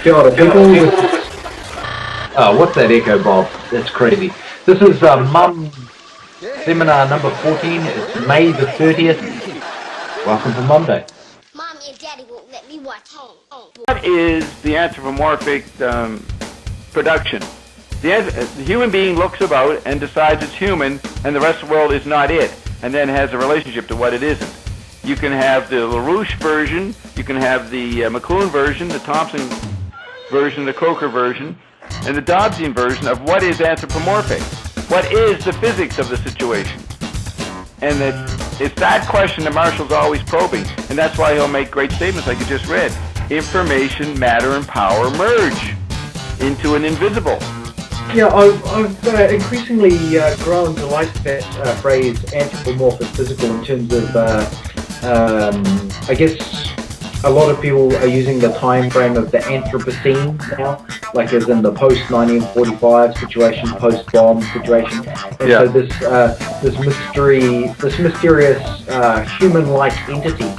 Kia ora, people. Oh, what's that echo, Bob? That's crazy. This is Mum Seminar number 14. It's May the 30th. Welcome to Mum Day. Mommy and Daddy won't let me watch home. What is the anthropomorphic production? The human being looks about and decides it's human, and the rest of the world is not it, and then has a relationship to what it isn't. You can have the LaRouche version, you can have the McLuhan version, the Thompson version, the Croker version, and the Dobbsian version of what is anthropomorphic. What is the physics of the situation? And it's that question that Marshall's always probing, and that's why he'll make great statements like you just read. Information, matter, and power merge into an invisible. Yeah, I've increasingly grown to like that phrase anthropomorphic physical in terms of, I guess a lot of people are using the time frame of the Anthropocene now, like as in the post-1945 situation, post-bomb situation. And yeah. So this mysterious human-like entity.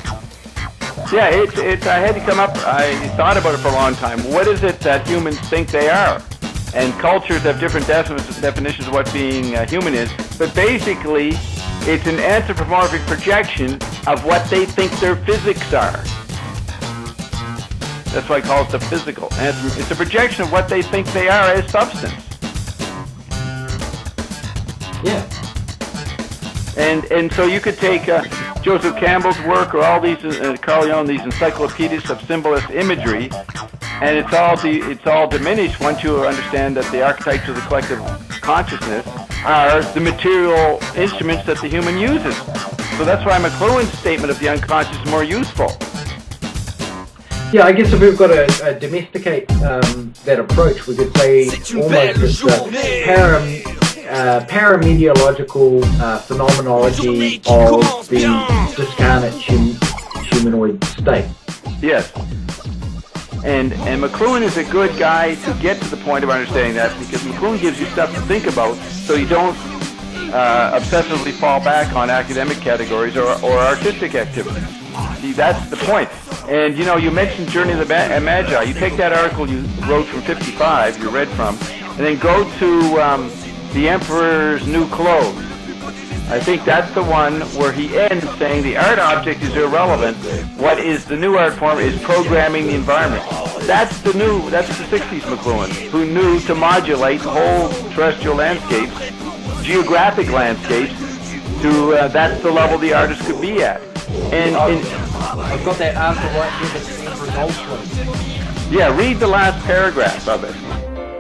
Yeah, I had to come up, I thought about it for a long time. What is it that humans think they are? And cultures have different definitions of what being human is, but basically it's an anthropomorphic projection of what they think their physics are. That's why I call it the physical. It's a projection of what they think they are as substance. Yeah. And so you could take Joseph Campbell's work or all these, Carl Jung, these encyclopedias of symbolist imagery, and it's all diminished once you understand that the archetypes of the collective consciousness are the material instruments that the human uses. So that's why McLuhan's statement of the unconscious is more useful. Yeah, I guess if we've got to domesticate that approach, we could say almost it's paramediological phenomenology of the discarnate humanoid state. Yes. And McLuhan is a good guy to get to the point of understanding that, because McLuhan gives you stuff to think about so you don't obsessively fall back on academic categories or artistic activities. See, that's the point. And, you mentioned Journey of the Magi. You take that article you wrote from 55, you read from, and then go to The Emperor's New Clothes. I think that's the one where he ends saying the art object is irrelevant. What is the new art form is programming the environment. That's the 60s McLuhan, who knew to modulate whole terrestrial landscapes, geographic landscapes, to that's the level the artist could be at. And I've got that article right here that's the Emperor's Old Clothes. Yeah, read the last paragraph of it.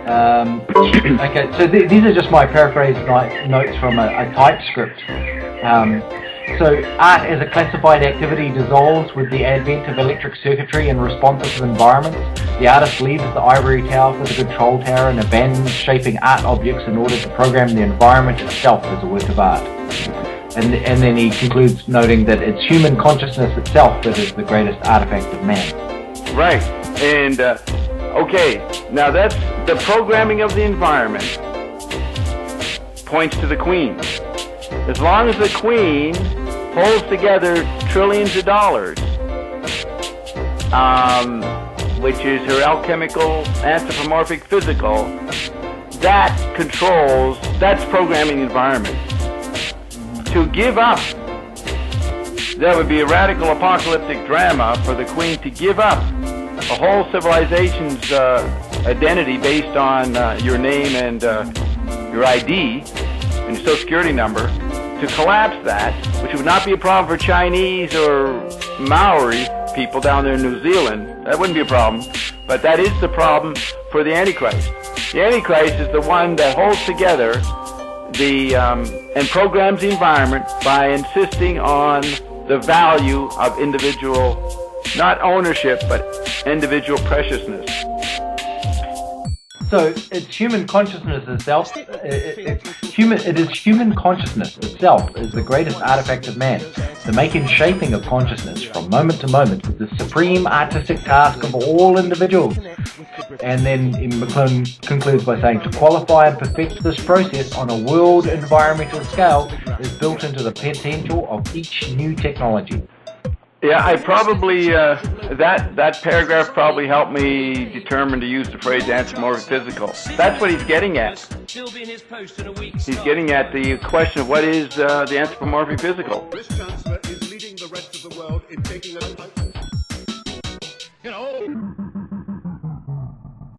Okay, so these are just my paraphrased notes from a typescript. So art as a classified activity dissolves with the advent of electric circuitry in responsive environments. The artist leaves the ivory tower for the control tower and abandons shaping art objects in order to program the environment itself as a work of art. And then he concludes noting that it's human consciousness itself that is the greatest artifact of man. Right, and okay, now that's the programming of the environment points to the queen. As long as the queen holds together trillions of dollars, which is her alchemical, anthropomorphic, physical, that's programming the environment. To give up, that would be a radical apocalyptic drama for the queen to give up a whole civilization's identity based on your name and your ID and your social security number, to collapse that, which would not be a problem for Chinese or Maori people down there in New Zealand. That wouldn't be a problem, but that is the problem for the Antichrist. The Antichrist is the one that holds together and programs the environment by insisting on the value of individual, not ownership, but individual preciousness. So it's human consciousness itself. It is human consciousness itself is the greatest artifact of man. The making and shaping of consciousness from moment to moment is the supreme artistic task of all individuals. And then McLuhan concludes by saying, to qualify and perfect this process on a world environmental scale is built into the potential of each new technology. Yeah, I probably, that paragraph probably helped me determine to use the phrase anthropomorphic physical. That's what he's getting at. He's getting at the question of what is the anthropomorphic physical. This chancellor is leading the rest of the world in taking a...